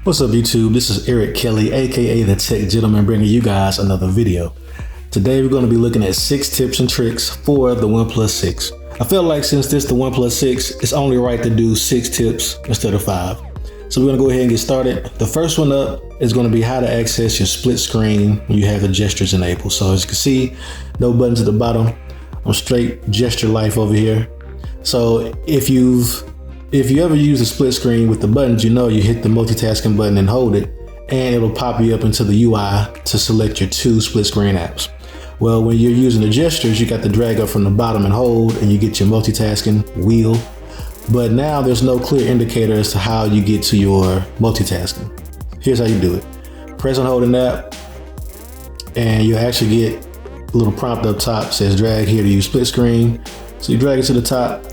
What's up YouTube? This is Eric Kelly, aka the Tech Gentleman, bringing you guys another video. Today we're going to be looking at 6 tips and tricks for the OnePlus 6. I feel like since this is the OnePlus 6, it's only right to do 6 tips instead of 5. So we're going to go ahead and get started. The first one up is going to be how to access your split screen when you have the gestures enabled. So as you can see, no buttons at the bottom. I'm straight gesture life over here. So if you ever use a split screen with the buttons, you know you hit the multitasking button and hold it, and it'll pop you up into the UI to select your 2 split screen apps. Well, when you're using the gestures, you got the drag up from the bottom and hold, and you get your multitasking wheel. But now there's no clear indicator as to how you get to your multitasking. Here's how you do it. Press and hold an app, and you'll actually get a little prompt up top, says drag here to use split screen. So you drag it to the top.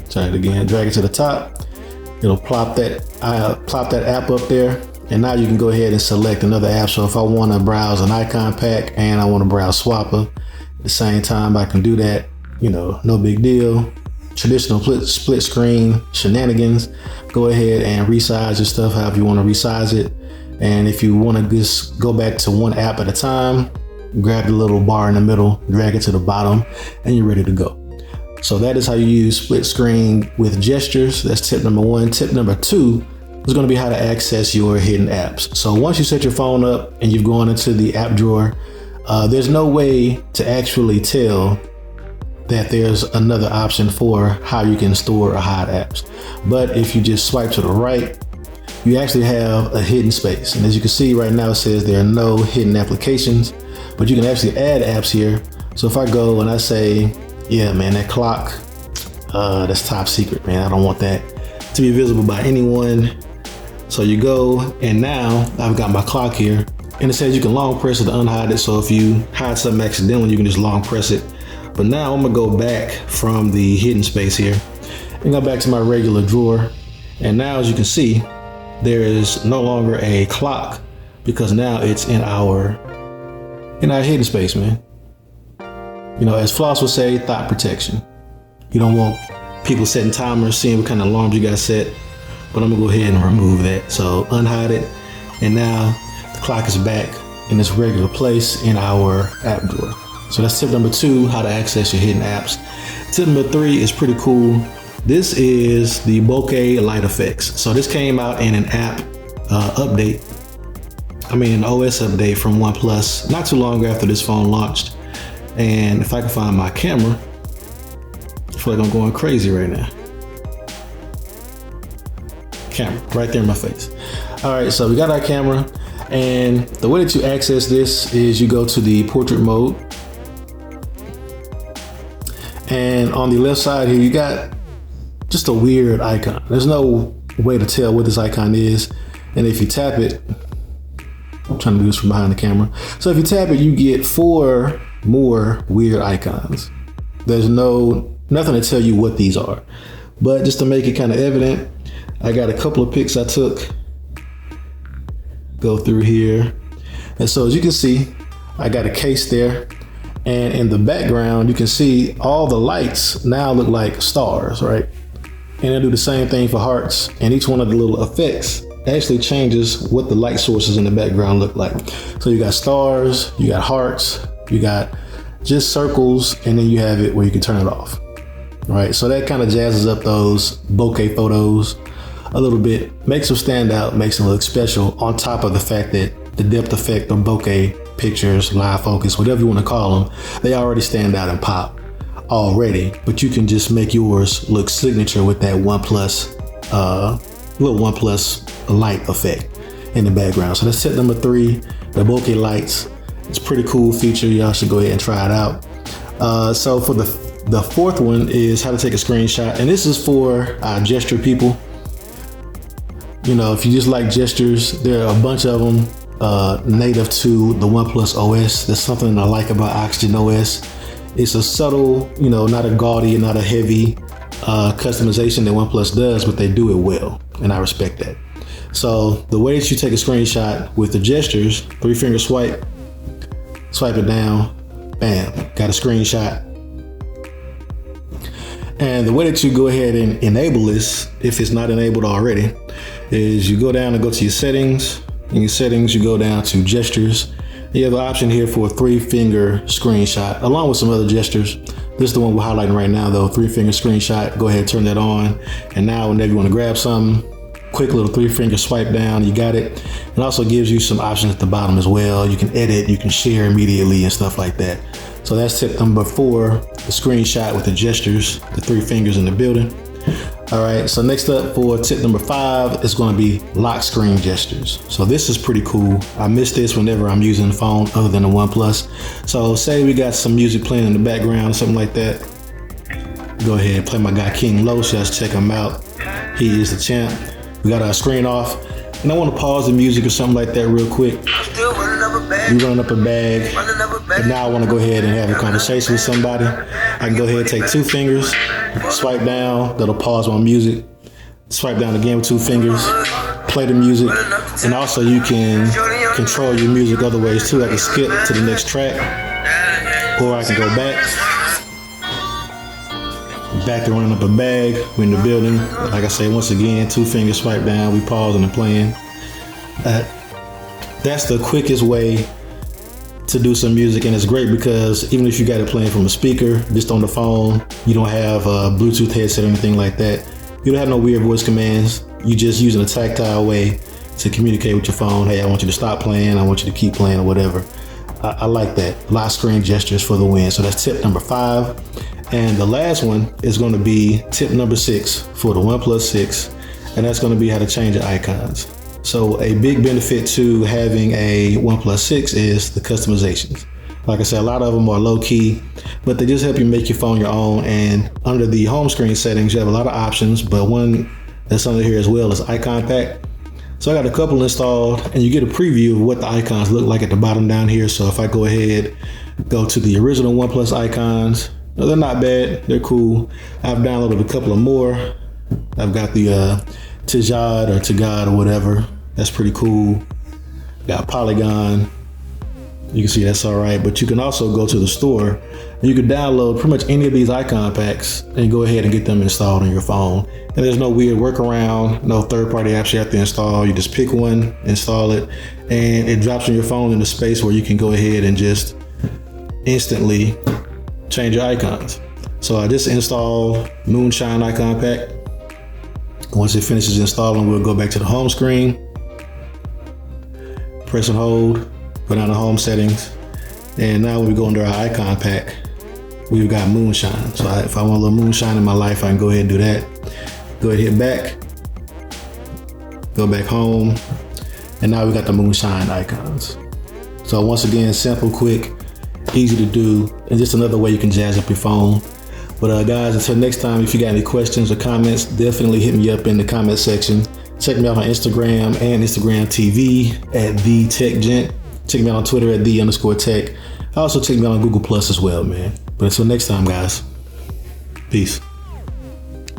Try it again, drag it to the top. It'll plop that app up there. And now you can go ahead and select another app. So if I want to browse an icon pack and I want to browse Swapper at the same time, I can do that. You know, no big deal. Traditional split screen shenanigans. Go ahead and resize your stuff however you want to resize it. And if you want to just go back to one app at a time, grab the little bar in the middle, drag it to the bottom, and you're ready to go. So that is how you use split screen with gestures. That's tip number 1. Tip number 2 is going to be how to access your hidden apps. So once you set your phone up and you've gone into the app drawer, there's no way to actually tell that there's another option for how you can store or hide apps. But if you just swipe to the right, you actually have a hidden space. And as you can see right now, it says there are no hidden applications, but you can actually add apps here. So if I go and I say, yeah, man, that clock, that's top secret, man. I don't want that to be visible by anyone. So you go, and now I've got my clock here, and it says you can long press it to unhide it. So if you hide something accidentally, you can just long press it. But now I'm gonna go back from the hidden space here and go back to my regular drawer. And now, as you can see, there is no longer a clock because now it's in our hidden space, man. You know, as Floss would say, thought protection. You don't want people setting timers, seeing what kind of alarms you got set. But I'm gonna go ahead and remove that. So unhide it. And now the clock is back in its regular place in our app drawer. So that's tip number 2, how to access your hidden apps. Tip number 3 is pretty cool. This is the bokeh light effects. So this came out in an app update. An OS update from OnePlus not too long after this phone launched. And if I can find my camera, I feel like I'm going crazy right now. Camera right there in my face. All right, so we got our camera, and the way that you access this is you go to the portrait mode, and on the left side here you got just a weird icon. There's no way to tell what this icon is, and if you tap it, I'm trying to do this from behind the camera. So if you tap it, you get 4 more weird icons. There's nothing to tell you what these are, but just to make it kind of evident, I got a couple of pics I took. Go through here. And so as you can see, I got a case there. And in the background, you can see all the lights now look like stars, right? And they'll do the same thing for hearts. And each one of the little effects actually changes what the light sources in the background look like. So you got stars, you got hearts, you got just circles, and then you have it where you can turn it off. Right? So that kind of jazzes up those bokeh photos a little bit, makes them stand out, makes them look special, on top of the fact that the depth effect of bokeh pictures, live focus, whatever you want to call them, they already stand out and pop already, but you can just make yours look signature with that OnePlus, little OnePlus light effect in the background. So that's tip number 3, the bokeh lights. It's a pretty cool feature. Y'all should go ahead and try it out. So for the 4th one is how to take a screenshot, and this is for gesture people. You know, if you just like gestures, there are a bunch of them native to the OnePlus OS. There's something I like about Oxygen OS. It's a subtle, not a gaudy, not a heavy customization that OnePlus does, but they do it well, and I respect that. So the way that you take a screenshot with the gestures, 3-finger swipe it down, bam, got a screenshot. And the way that you go ahead and enable this, if it's not enabled already, is you go down and go to your settings. In your settings, you go down to gestures. You have an option here for a 3-finger screenshot, along with some other gestures. This is the one we're highlighting right now though, 3-finger screenshot. Go ahead and turn that on. And now whenever you want to grab something, quick little 3-finger swipe down, you got it. It also gives you some options at the bottom as well. You can edit, you can share immediately and stuff like that. So that's tip number 4, the screenshot with the gestures, the 3 fingers in the building. All right, so next up for tip number 5 is going to be lock screen gestures. So this is pretty cool. I miss this whenever I'm using the phone other than the OnePlus. So say we got some music playing in the background or something like that. Go ahead and play my guy King Los. Just check him out. He is the champ. We got our screen off. And I want to pause the music or something like that real quick. We running up a bag. And now I want to go ahead and have a conversation with somebody. I can go ahead and take 2 fingers, swipe down, that'll pause my music. Swipe down again with 2 fingers, play the music. And also you can control your music other ways too. I can skip to the next track, or I can go back to running up a bag. We're in the building. Like I say, once again, 2 fingers swipe down, we pause and playing. That's the quickest way to do some music, and it's great because even if you got it playing from a speaker, just on the phone, you don't have a Bluetooth headset or anything like that. You don't have no weird voice commands. You just using a tactile way to communicate with your phone. Hey, I want you to stop playing. I want you to keep playing or whatever. I like that. Lock screen gestures for the win. So that's tip number 5. And the last one is going to be tip number 6 for the OnePlus 6. And that's going to be how to change your icons. So a big benefit to having a OnePlus 6 is the customizations. Like I said, a lot of them are low key, but they just help you make your phone your own. And under the home screen settings, you have a lot of options, but one that's under here as well is icon pack. So I got a couple installed, and you get a preview of what the icons look like at the bottom down here. So if I go ahead, go to the original OnePlus icons, no, they're not bad, they're cool. I've downloaded a couple of more. I've got the Tijad or Tigad or whatever. That's pretty cool. Got Polygon. You can see that's all right, but you can also go to the store and you can download pretty much any of these icon packs and go ahead and get them installed on your phone. And there's no weird workaround, no third-party apps you have to install. You just pick one, install it, and it drops on your phone in a space where you can go ahead and just instantly change your icons. So I just installed Moonshine icon pack. Once it finishes installing, we'll go back to the home screen. Press and hold, go down to home settings. And now when we go under our icon pack, we've got Moonshine. So if I want a little moonshine in my life, I can go ahead and do that. Go ahead and hit back, go back home. And now we got the Moonshine icons. So once again, simple, quick, easy to do, and just another way you can jazz up your phone. But guys, until next time, if you got any questions or comments, definitely hit me up in the comment section. Check me out on Instagram and Instagram TV at TheTechGent. Check me out on Twitter at @the_tech. Also check me out on Google Plus as well, man. But until next time, guys, peace.